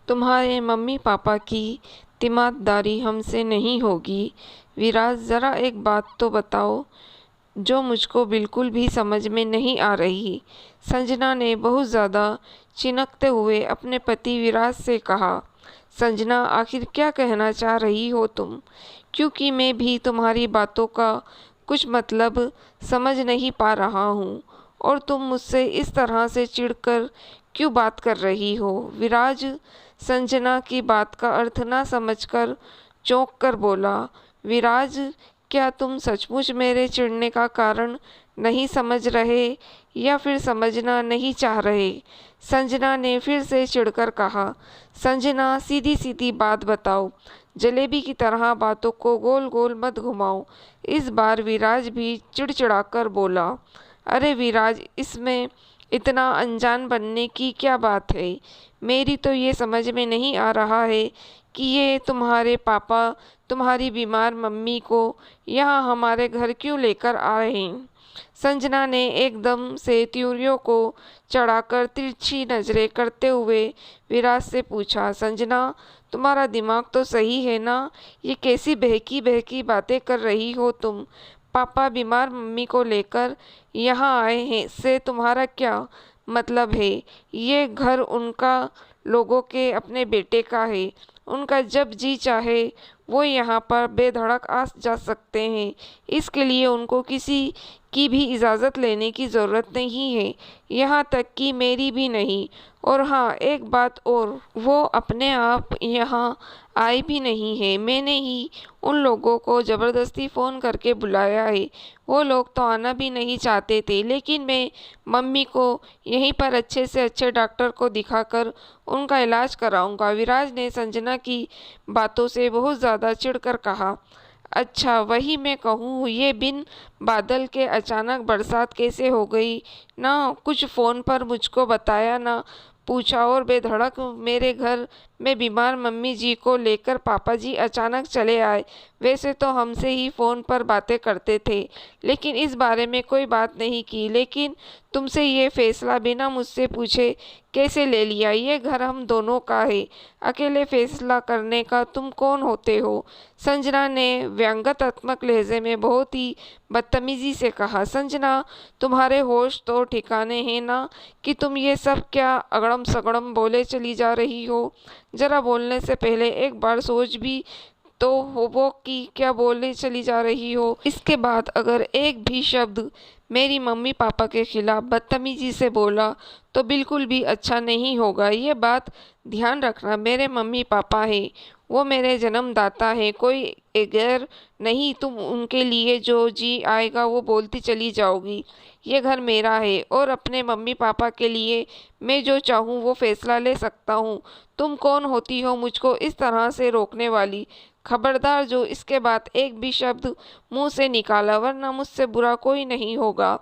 तुम्हारे mummy papa की तीमारदारी हमसे नहीं होगी। विराज, ज़रा एक बात तो बताओ जो मुझको बिल्कुल भी समझ में नहीं आ रही। संजना ने बहुत ज़्यादा चिनकते हुए अपने पति विराज से कहा। संजना, आखिर क्या कहना चाह रही हो तुम? क्योंकि मैं भी तुम्हारी बातों का कुछ मतलब समझ नहीं पा रहा हूँ और तुम मुझसे इस तरह से चिढ़कर क्यों बात कर रही हो? विराज संजना की बात का अर्थ ना समझकर चौंक कर बोला। विराज, क्या तुम सचमुच मेरे चिढ़ने का कारण नहीं समझ रहे या फिर समझना नहीं चाह रहे? संजना ने फिर से चिढ़कर कहा। संजना, सीधी सीधी बात बताओ, जलेबी की तरह बातों को गोल गोल मत घुमाओ। इस बार विराज भी चिड़चिड़ाकर बोला। अरे विराज, इसमें इतना अनजान बनने की क्या बात है? मेरी तो ये समझ में नहीं आ रहा है कि ये तुम्हारे पापा तुम्हारी बीमार मम्मी को यहाँ हमारे घर क्यों लेकर आए हैं? संजना ने एकदम से त्योरियों को चढ़ाकर तिरछी नजरें करते हुए विराज से पूछा। संजना, तुम्हारा दिमाग तो सही है ना? ये कैसी बहकी बहकी बातें कर रही हो तुम? पापा बीमार मम्मी को लेकर यहाँ आए हैं से तुम्हारा क्या मतलब है? ये घर उनका, लोगों के अपने बेटे का है। उनका जब जी चाहे वो यहाँ पर बेधड़क आ जा सकते हैं। इसके लिए उनको किसी की भी इजाज़त लेने की ज़रूरत नहीं है, यहाँ तक कि मेरी भी नहीं। और हाँ, एक बात और, वो अपने आप यहाँ आए भी नहीं है। मैंने ही उन लोगों को ज़बरदस्ती फ़ोन करके बुलाया है। वो लोग तो आना भी नहीं चाहते थे, लेकिन मैं मम्मी को यहीं पर अच्छे से अच्छे डॉक्टर को दिखाकर उनका इलाज कराऊंगा। विराज ने संजना की बातों से बहुत ज़्यादा चिढ़कर कहा। अच्छा, वही मैं कहूँ, ये बिन बादल के अचानक बरसात कैसे हो गई? ना कुछ फ़ोन पर मुझको बताया, ना पूछा, और बेधड़क मेरे घर में बीमार मम्मी जी को लेकर पापा जी अचानक चले आए। वैसे तो हमसे ही फ़ोन पर बातें करते थे, लेकिन इस बारे में कोई बात नहीं की। लेकिन तुमसे ये फैसला बिना मुझसे पूछे कैसे ले लिया? ये घर हम दोनों का है। अकेले फैसला करने का तुम कौन होते हो? संजना ने व्यंग्यात्मक लहजे में बहुत ही बदतमीजी से कहा। संजना, तुम्हारे होश तो ठिकाने हैं ना कि तुम ये सब क्या अगड़म सगड़म बोले चली जा रही हो? जरा बोलने से पहले एक बार सोच भी तो हो वो कि क्या बोलने चली जा रही हो। इसके बाद अगर एक भी शब्द मेरी मम्मी पापा के खिलाफ बदतमीजी से बोला तो बिल्कुल भी अच्छा नहीं होगा। ये बात ध्यान रखना, मेरे मम्मी पापा हैं, वो मेरे जन्मदाता हैं, कोई गैर नहीं। तुम उनके लिए जो जी आएगा वो बोलती चली जाओगी। ये घर मेरा है और अपने मम्मी पापा के लिए मैं जो चाहूँ वो फैसला ले सकता हूँ। तुम कौन होती हो मुझको इस तरह से रोकने वाली? खबरदार जो इसके बाद एक भी शब्द मुंह से निकाला, वरना मुझसे बुरा कोई नहीं होगा।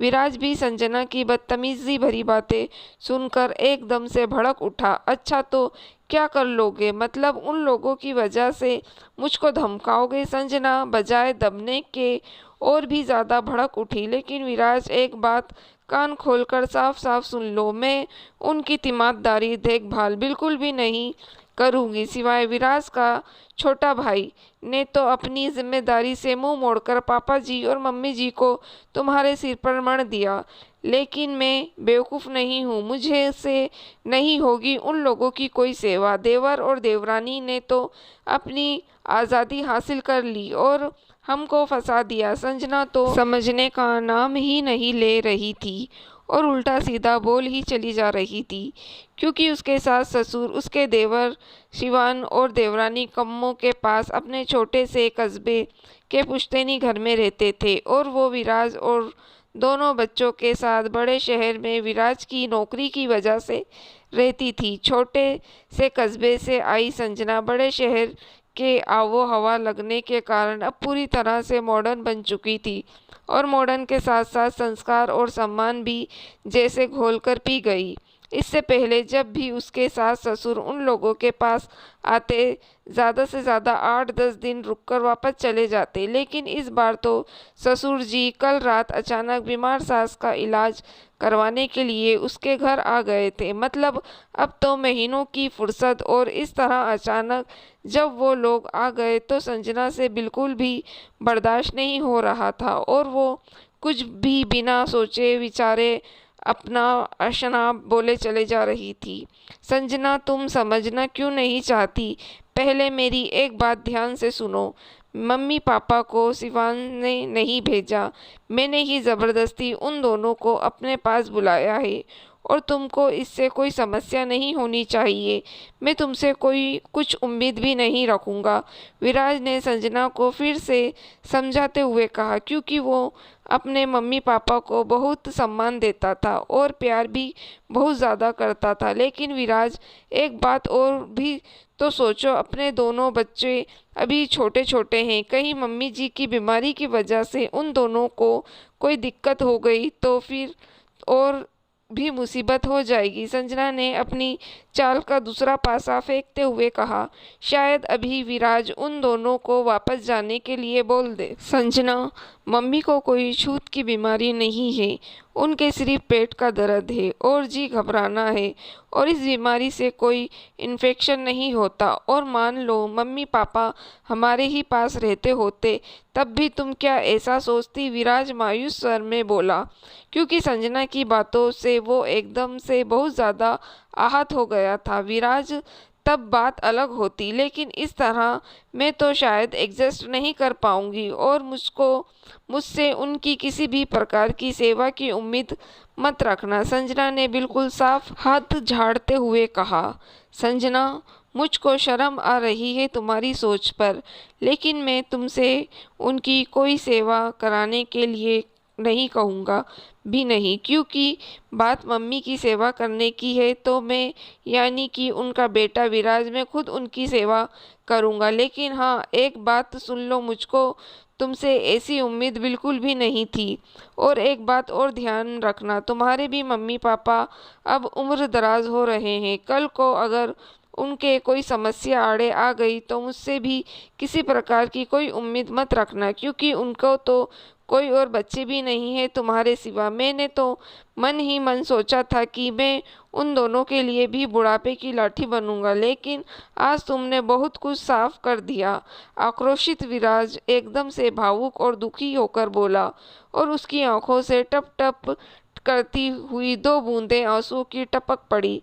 विराज भी संजना की बदतमीजी भरी बातें सुनकर एकदम से भड़क उठा। अच्छा, तो क्या कर लोगे? मतलब उन लोगों की वजह से मुझको धमकाओगे? संजना बजाय दबने के और भी ज़्यादा भड़क उठी। लेकिन विराज, एक बात कान खोलकर साफ साफ सुन लो, मैं उनकी तीमारदारी देखभाल बिल्कुल भी नहीं करूँगी। सिवाय विराज का छोटा भाई ने तो अपनी जिम्मेदारी से मुंह मोड़कर पापा जी और मम्मी जी को तुम्हारे सिर पर मढ़ दिया। लेकिन मैं बेवकूफ़ नहीं हूँ, मुझे से नहीं होगी उन लोगों की कोई सेवा। देवर और देवरानी ने तो अपनी आज़ादी हासिल कर ली और हमको फंसा दिया। संजना तो समझने का नाम ही नहीं ले रही थी और उल्टा सीधा बोल ही चली जा रही थी, क्योंकि उसके सास ससुर, उसके देवर शिवान और देवरानी कम्मों के पास अपने छोटे से कस्बे के पुश्तैनी घर में रहते थे और वो विराज और दोनों बच्चों के साथ बड़े शहर में विराज की नौकरी की वजह से रहती थी। छोटे से कस्बे से आई संजना बड़े शहर के आवो हवा लगने के कारण अब पूरी तरह से मॉडर्न बन चुकी थी और मॉडर्न के साथ साथ संस्कार और सम्मान भी जैसे घोल कर पी गई। इससे पहले जब भी उसके सास ससुर उन लोगों के पास आते, ज़्यादा से ज़्यादा 8-10 दिन रुककर वापस चले जाते, लेकिन इस बार तो ससुर जी कल रात अचानक बीमार सास का इलाज करवाने के लिए उसके घर आ गए थे। मतलब अब तो महीनों की फुर्सत, और इस तरह अचानक जब वो लोग आ गए तो संजना से बिल्कुल भी बर्दाश्त नहीं हो रहा था, और वो कुछ भी बिना सोचे विचारे अपना अशना बोले चले जा रही थी। संजना, तुम समझना क्यों नहीं चाहती? पहले मेरी एक बात ध्यान से सुनो। मम्मी पापा को शिवान ने नहीं भेजा, मैंने ही ज़बरदस्ती उन दोनों को अपने पास बुलाया है, और तुमको इससे कोई समस्या नहीं होनी चाहिए। मैं तुमसे कोई कुछ उम्मीद भी नहीं रखूँगा, विराज ने संजना को फिर से समझाते हुए कहा, क्योंकि वो अपने मम्मी पापा को बहुत सम्मान देता था और प्यार भी बहुत ज़्यादा करता था। लेकिन विराज, एक बात और भी तो सोचो, अपने दोनों बच्चे अभी छोटे छोटे हैं, कहीं मम्मी जी की बीमारी की वजह से उन दोनों को कोई दिक्कत हो गई तो फिर और भी मुसीबत हो जाएगी। संजना ने अपनी चाल का दूसरा पासा फेंकते हुए कहा, शायद अभी विराज उन दोनों को वापस जाने के लिए बोल दे। संजना, मम्मी को कोई छूत की बीमारी नहीं है, उनके सिर्फ पेट का दर्द है और जी घबराना है, और इस बीमारी से कोई इन्फेक्शन नहीं होता। और मान लो मम्मी पापा हमारे ही पास रहते होते तब भी तुम क्या ऐसा सोचती? विराज मायूस स्वर में बोला, क्योंकि संजना की बातों से वो एकदम से बहुत ज़्यादा आहत हो गया था। विराज, तब बात अलग होती, लेकिन इस तरह मैं तो शायद एडजस्ट नहीं कर पाऊंगी, और मुझसे उनकी किसी भी प्रकार की सेवा की उम्मीद मत रखना। संजना ने बिल्कुल साफ हाथ झाड़ते हुए कहा। संजना, मुझको शर्म आ रही है तुम्हारी सोच पर, लेकिन मैं तुमसे उनकी कोई सेवा कराने के लिए नहीं कहूँगा भी नहीं, क्योंकि बात मम्मी की सेवा करने की है तो मैं यानी कि उनका बेटा विराज, मैं खुद उनकी सेवा करूँगा। लेकिन हाँ, एक बात सुन लो, मुझको तुमसे ऐसी उम्मीद बिल्कुल भी नहीं थी। और एक बात और ध्यान रखना, तुम्हारे भी मम्मी पापा अब उम्र दराज हो रहे हैं, कल को अगर उनके कोई समस्या आड़े आ गई तो मुझसे भी किसी प्रकार की कोई उम्मीद मत रखना, क्योंकि उनको तो कोई और बच्चे भी नहीं है तुम्हारे सिवा। मैंने तो मन ही मन सोचा था कि मैं उन दोनों के लिए भी बुढ़ापे की लाठी बनूंगा, लेकिन आज तुमने बहुत कुछ साफ कर दिया। आक्रोशित विराज एकदम से भावुक और दुखी होकर बोला, और उसकी आंखों से टप टप करती हुई 2 बूंदें आंसुओं की टपक पड़ी।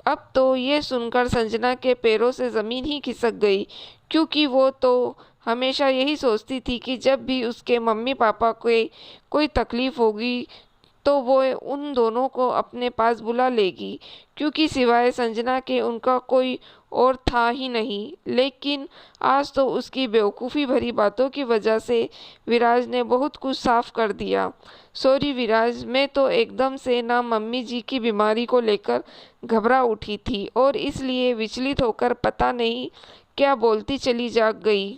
अब तो ये सुनकर संजना के पैरों से ज़मीन ही खिसक गई, क्योंकि वो तो हमेशा यही सोचती थी कि जब भी उसके मम्मी पापा को कोई तकलीफ़ होगी तो वो उन दोनों को अपने पास बुला लेगी, क्योंकि सिवाय संजना के उनका कोई और था ही नहीं। लेकिन आज तो उसकी बेवकूफ़ी भरी बातों की वजह से विराज ने बहुत कुछ साफ कर दिया। सॉरी विराज, मैं तो एकदम से ना मम्मी जी की बीमारी को लेकर घबरा उठी थी, और इसलिए विचलित होकर पता नहीं क्या बोलती चली जा गई,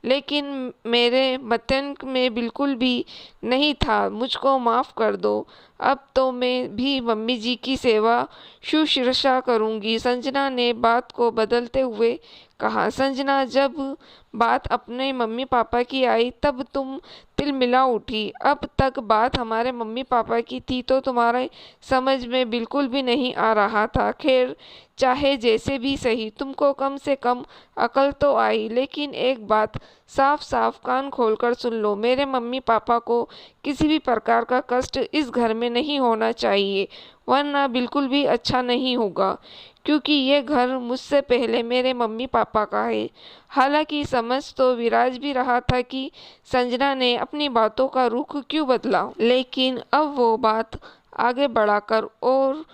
लेकिन मेरे मतन में बिल्कुल भी नहीं था, मुझको माफ़ कर दो। अब तो मैं भी मम्मी जी की सेवा शुश्रूषा करूँगी। संजना ने बात को बदलते हुए कहा। संजना, जब बात अपने मम्मी पापा की आई तब तुम तिलमिला उठी, अब तक बात हमारे मम्मी पापा की थी तो तुम्हारे समझ में बिल्कुल भी नहीं आ रहा था। खैर, चाहे जैसे भी सही, तुमको कम से कम अकल तो आई। लेकिन एक बात साफ साफ कान खोलकर सुन लो, मेरे मम्मी पापा को किसी भी प्रकार का कष्ट इस घर में नहीं होना चाहिए, वरना बिल्कुल भी अच्छा नहीं होगा, क्योंकि ये घर मुझसे पहले मेरे मम्मी पापा का है। हालांकि समझ तो विराज भी रहा था कि संजना ने अपनी बातों का रुख क्यों बदला, लेकिन अब वो बात आगे बढ़ाकर और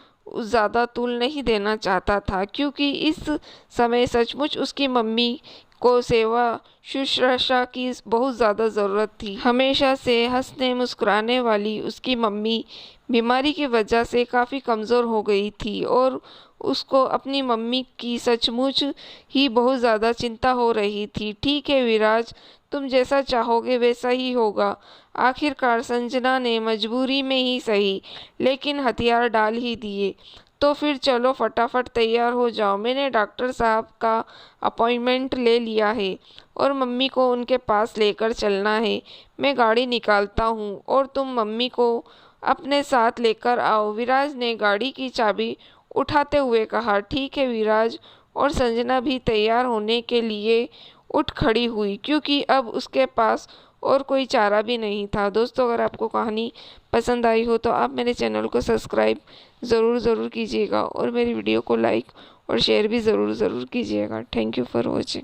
ज़्यादा तूल नहीं देना चाहता था, क्योंकि इस समय सचमुच उसकी मम्मी को सेवा शुश्रूषा की बहुत ज़्यादा ज़रूरत थी। हमेशा से हंसने मुस्कुराने वाली उसकी मम्मी बीमारी की वजह से काफ़ी कमज़ोर हो गई थी, और उसको अपनी मम्मी की सचमुच ही बहुत ज़्यादा चिंता हो रही थी। ठीक है विराज, तुम जैसा चाहोगे वैसा ही होगा। आखिरकार संजना ने मजबूरी में ही सही, लेकिन हथियार डाल ही दिए। तो फिर चलो फटाफट तैयार हो जाओ, मैंने डॉक्टर साहब का अपॉइंटमेंट ले लिया है और मम्मी को उनके पास लेकर चलना है। मैं गाड़ी निकालता हूँ और तुम मम्मी को अपने साथ लेकर आओ। विराज ने गाड़ी की चाबी उठाते हुए कहा। ठीक है विराज। और संजना भी तैयार होने के लिए उठ खड़ी हुई, क्योंकि अब उसके पास और कोई चारा भी नहीं था। दोस्तों, अगर आपको कहानी पसंद आई हो तो आप मेरे चैनल को सब्सक्राइब ज़रूर कीजिएगा और मेरी वीडियो को लाइक और शेयर भी ज़रूर कीजिएगा। Thank you for watching.